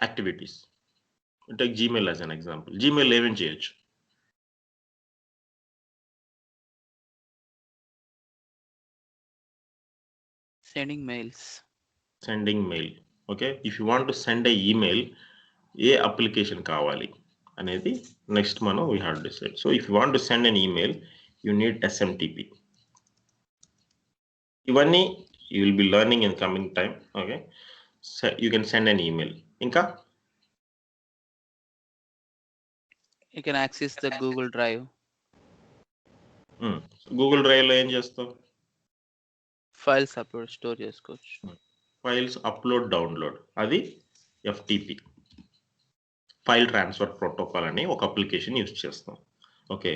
Speaker 1: activities. Take Gmail as an example. Gmail even చేయొచ్చు.
Speaker 2: Sending mails.
Speaker 1: Sending mail. Okay, if you want to send a email, A application కావాలి అనేది next మనం we have decide. So if you want to send an email you need SMTP. ఇవన్నీ you will be learning in coming time. Okay, you can send an email. ఇంకా
Speaker 2: You can access the Google Drive.
Speaker 1: Google డ్రైవ్లో ఏం చేస్తావు?
Speaker 2: Files upload store చేసుకోవచ్చు.
Speaker 1: Files upload download, అది FTP, file transfer protocol అని ఒక application use చేస్తాం. Okay,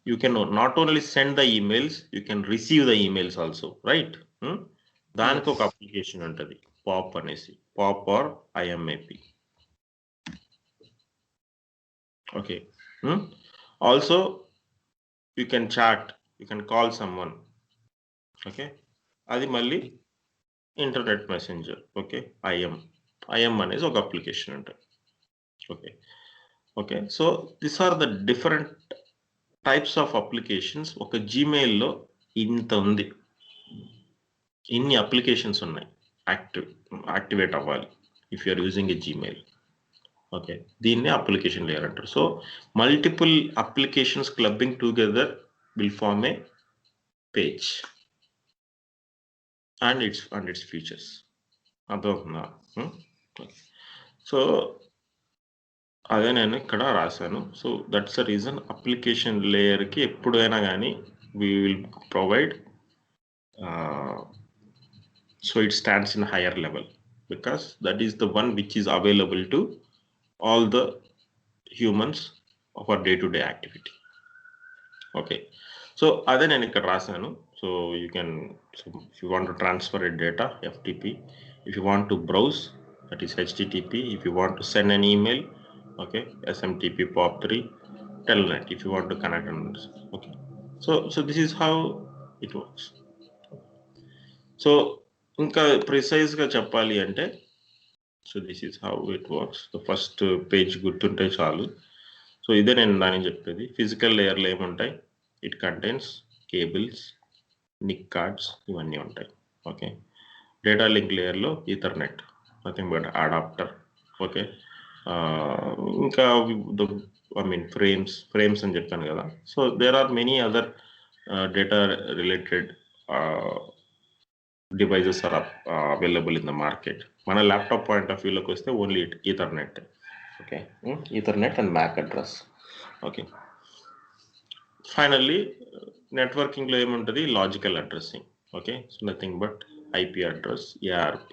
Speaker 1: you can not only send the emails, you can receive the emails also, right? దానికి ఒక అప్లికేషన్ ఉంటుంది, పాప్ అనేసి, POP or IMAP. Okay, also you can chat, you can call someone. Okay, అది మళ్ళీ internet messenger. Okay, IM అనేది ఒక application ఉంటుంది. Okay okay, so this are the different types of applications. ఒక జీమెయిల్లో ఇంత ఉంది, ఇన్ని అప్లికేషన్స్ ఉన్నాయి యాక్టివేట్ అవ్వాలి if you're using a Gmail. Okay, దీన్నే అప్లికేషన్ లేయర్ అంటారు. So multiple applications clubbing together will form a page and its features. అర్థమవుతుందా? సో అదే నేను ఇక్కడ రాశాను. So that's the reason application లేయర్కి ఎప్పుడైనా కానీ we will provide, so it stands in higher level because that is the one which is available to all the humans for day-to-day activity. Okay, so అదే నేను ఇక్కడ రాశాను. So you can, so if you want to transfer a data, FTP. If you want to browse, that is HTTP. If you want to send an email, okay, SMTP, POP3, Telnet if you want to connect on this. Okay, so this is how it works. So ఇంకా precise గా చెప్పాలి అంటే, so this is how it works. The first page గుర్తుంటే చాలు. So ఇదే నేను దాని చెప్పేది. ఫిజికల్ లేయర్లో ఏముంటాయి, it contains cables, NIC cards, ఇవన్నీ ఉంటాయి. ఓకే, డేటా లింక్ లేయర్లో ethernet, nothing but adapter. Okay, ఇంకా ఫ్రేమ్స్ అని చెప్పాను కదా. So there are many other data related devices are available in the market. మన ల్యాప్టాప్ పాయింట్ ఆఫ్ వ్యూలోకి వస్తే only ethernet. Okay, ethernet and MAC address. Okay, finally నెట్వర్కింగ్లో ఏముంటుంది, logical addressing. Okay, so nothing but IP address, ARP,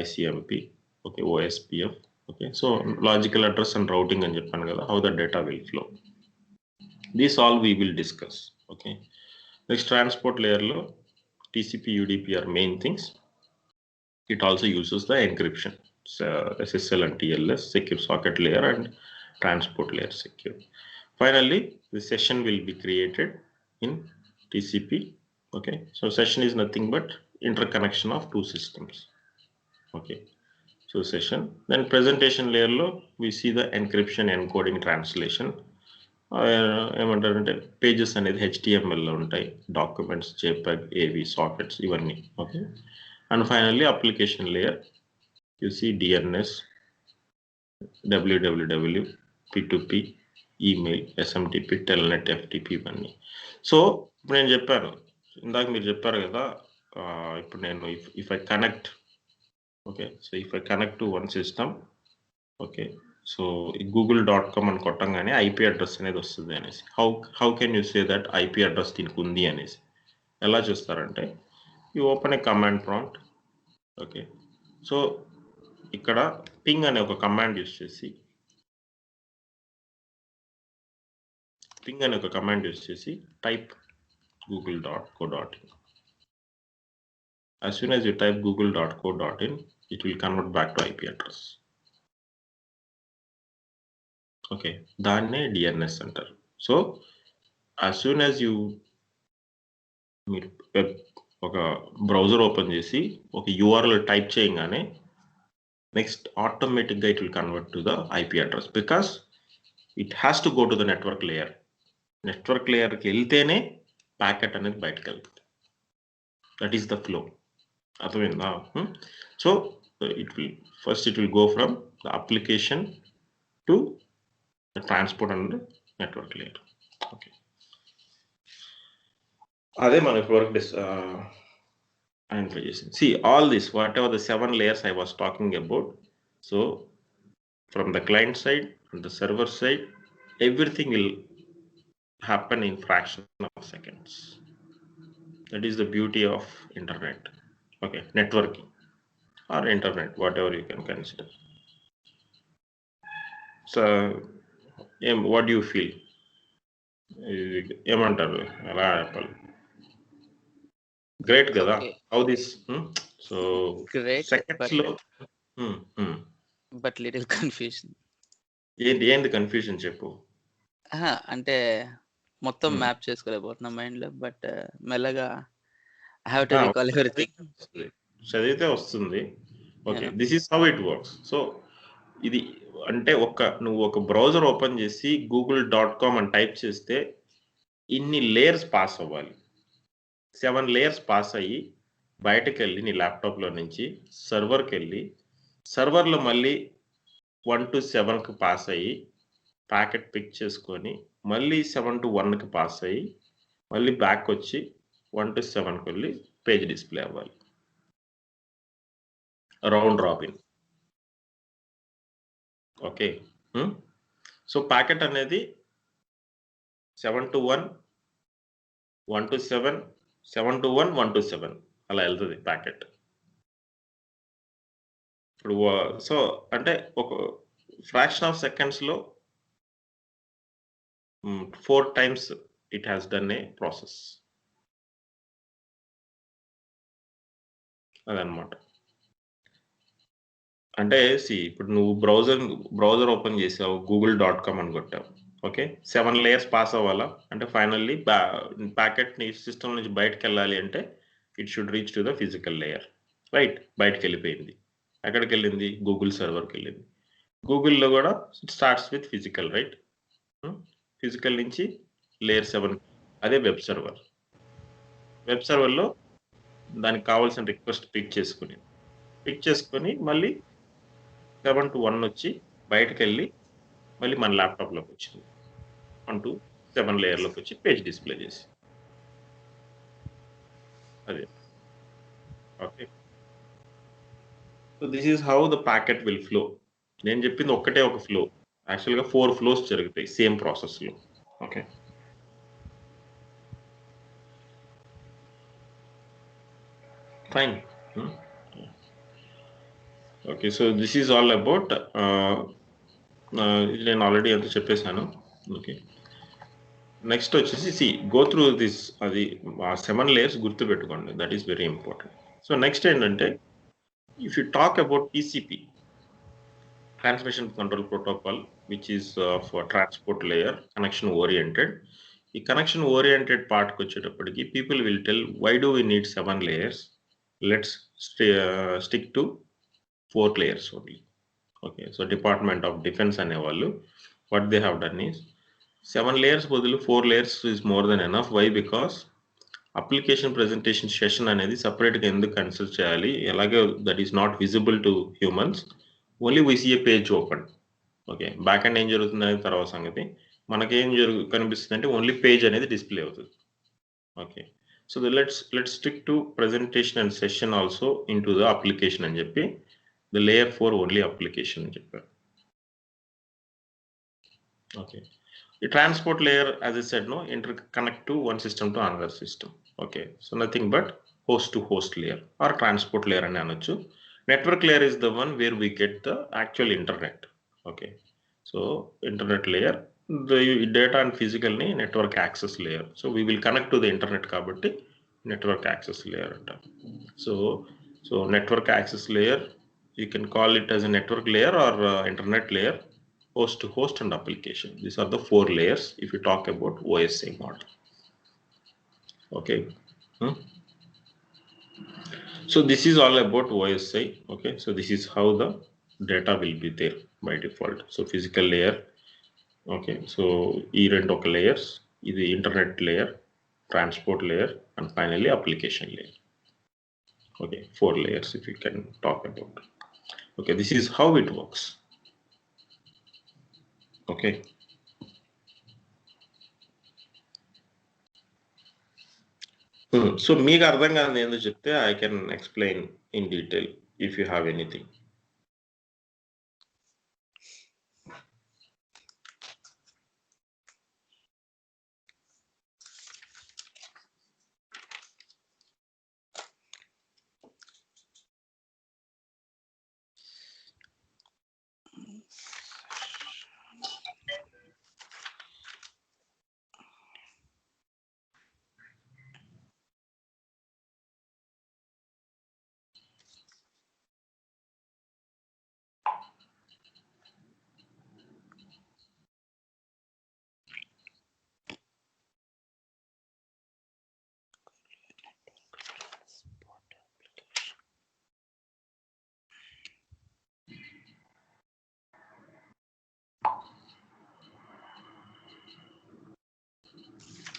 Speaker 1: ICMP, okay, OSPF. Okay, so logical address and routing and చెప్పాను కదా, how the data will flow. This all we will discuss. Okay, next transport layer lo TCP, UDP are main things. It also uses the encryption, SSL and TLS, secure socket layer and transport layer secure. Finally, the session will be created in TCP. Okay, so session is nothing but interconnection of two systems. Okay, so session, then presentation layer lo we see the encryption, encoding, translation. ఏమంటారంటే pages అనేది HTML లో ఉంటాయి, documents, JPEG, AV, sockets, ఇవన్నీ. Okay, and finally application layer you see DNS, www, P2P, email, SMTP, Telnet, FTP, ఇవన్నీ. సో ఇప్పుడు నేను చెప్పాను, ఇందాక మీరు చెప్పారు కదా, ఇప్పుడు నేను if I connect, okay, so if I connect to one system, okay, so google.com అని కొట్టంగానే IP అడ్రస్ అనేది వస్తుంది అనేసి. how can you say that IP address దీనికి ఉంది అనేసి? ఎలా చూస్తారంటే, you open a command prompt. Okay, so ఇక్కడ ping అనే ఒక కమాండ్ యూస్ చేసి type google.co.in. As soon as you type google.co.in, it will convert back to IP address. Okay, దాన్నే DNS అంటారు. So as soon as you మీరు ఒక browser open చేసి ఒక యూఆర్ఎల్ టైప్ చేయగానే నెక్స్ట్ ఆటోమేటిక్గా it will convert to the IP address because it has to go to the network layer. Network లేయర్కి వెళ్తేనే ప్యాకెట్ అనేది బయటకు వెళ్తుంది. That is the flow. అర్థమైందా? So it will go from the application to the transport and network layer. Okay, అదే మనం ఇప్పటివరకు identify చేసింది. See all this, whatever the 7 layers I was talking about, so from the client side and the server side, everything will happen in fraction of seconds. That is the beauty of internet. Okay, networking or internet, whatever you can consider. So what do you feel? ఏమంటారు? ఎలా చెప్పాలి? Great కదా? How this so
Speaker 2: great
Speaker 1: seconds లో
Speaker 2: but little confusion.
Speaker 1: ఏంది confusion చెప్పు.
Speaker 2: అంటే మొత్తం map చేసుకోలేకపోతున్నా mind లో, బట్ మెల్లగా I have to recall everything.
Speaker 1: చదివితే వస్తుంది. Okay, this is how it works. So ఇది అంటే నువ్వు ఒక బ్రౌజర్ ఓపెన్ చేసి google.com అని టైప్ చేస్తే ఇన్ని లేయర్స్ పాస్ అవ్వాలి. 7 లేయర్స్ పాస్ అయ్యి బయటకు వెళ్ళి నీ ల్యాప్టాప్లో నుంచి సర్వర్కి వెళ్ళి సర్వర్లో మళ్ళీ 1 to 7కి పాస్ అయ్యి ప్యాకెట్ పిక్ చేసుకొని మళ్ళీ 7 to 1కి పాస్ అయ్యి మళ్ళీ బ్యాక్ వచ్చి 1 to 7కి వెళ్ళి పేజ్ డిస్ప్లే అవ్వాలి. Round robin. Okay, so packet అనేది 7 to 1, 1 to 7, 7 to 1, 1 to 7 అలా వెళ్తుంది ప్యాకెట్. ఇప్పుడు సో అంటే ఒక ఫ్రాక్షన్ ఆఫ్ సెకండ్స్లో 4 times it has done a process. అదనమాట. అంటే ఇప్పుడు నువ్వు బ్రౌజర్ ఓపెన్ చేసావు, google.com అని కొట్టావు. ఓకే, 7 లేయర్స్ పాస్ అవ్వాలా అంటే ఫైనల్లీ ప్యాకెట్ నీ సిస్టమ్ నుంచి బయటకు వెళ్ళాలి అంటే it should reach to the physical layer. Right, బయటకు వెళ్ళిపోయింది. ఎక్కడికి వెళ్ళింది? గూగుల్ సర్వర్కి వెళ్ళింది. గూగుల్లో కూడా it starts with physical, right? Physical నుంచి లేయర్ 7, అదే వెబ్ సర్వర్. వెబ్ సర్వర్లో దానికి కావాల్సిన రిక్వెస్ట్ పిక్ చేసుకొని మళ్ళీ 7 to 1 వచ్చి బయటకు వెళ్ళి మళ్ళీ మన ల్యాప్టాప్లోకి వచ్చింది. 1 to 7 లేయర్లోకి వచ్చి పేజ్ డిస్ప్లే చేసి అదే. Okay, so this is how the packet will flow. నేను చెప్పింది ఒక్కటే ఒక ఫ్లో, యాక్చువల్గా 4 ఫ్లోస్ జరుగుతాయి సేమ్ ప్రాసెస్లో. Okay, fine. Okay, so this is all about, నేను ఆల్రెడీ అంతా చెప్పేశాను. ఓకే, నెక్స్ట్ వచ్చేసి గో త్రూ దిస్, అది ఆ 7 లేయర్స్ గుర్తుపెట్టుకోండి, that is very important. So next ఏంటంటే if you talk about TCP, transmission control protocol, which is for transport layer, connection oriented. ఈ connection oriented పార్ట్కి వచ్చేటప్పటికి people will tell why do we need 7 layers, let's stick to 4 layers only. Okay, so Department of Defense అనేవాళ్ళు what they have done is 7 layers బదులు 4 layers is more than enough. Why? Because application presentation session అనేది సపరేట్గా ఎందుకు consider చేయాలి, ఎలాగే that is not visible to humans, only we see a page open. Okay, back and ఏం జరుగుతుంది అనేది తర్వాత సంగతి. మనకేం కనిపిస్తుంది అంటే ఓన్లీ పేజ్ అనేది డిస్ప్లే అవుతుంది. Okay, so let's stick to presentation and session also into the application అని చెప్పి the layer 4 only application అని చెప్పారు. Okay, the transport layer, as I said, no, interconnect to one system to another system. Okay, so nothing but host to host layer or transport layer అని అనొచ్చు. Network layer is the one where we get the actual internet. Okay, so internet layer, the data and physical ni network access layer. So we will connect to the internet కాబట్టి network access layer అంట. So network access layer, you can call it as a network layer or internet layer, host to host and application. These are the 4 layers if you talk about OSI model. Okay, So this is all about OSI. Okay, so this is how the data will be there by default. So physical layer. Okay, so రెండు ఒక layers, ఇది internet layer, transport layer, and finally application layer. Okay, 4 layers if you can talk about. Okay, this is how it works. Okay. So మీకు అర్థం కాదు ఏందో చెప్తే I can explain in detail if you have anything.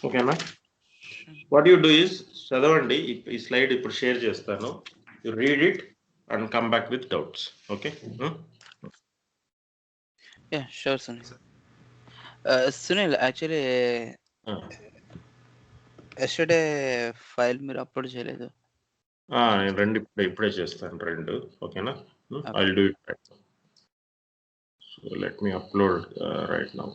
Speaker 1: ఓకేనా? What you do is చదవండి, ఈ slide ఇప్పుడు share చేస్తాను, you read it and come back with doubts. Okay?
Speaker 2: Yeah sure Sunil. Sunil actually yesterday file మీరు అప్లోడ్ చేయలేదు.
Speaker 1: నేను రెండు ఇప్పుడే చేస్తాను, రెండు. ఓకేనా? I will do it right now. So let me upload right now.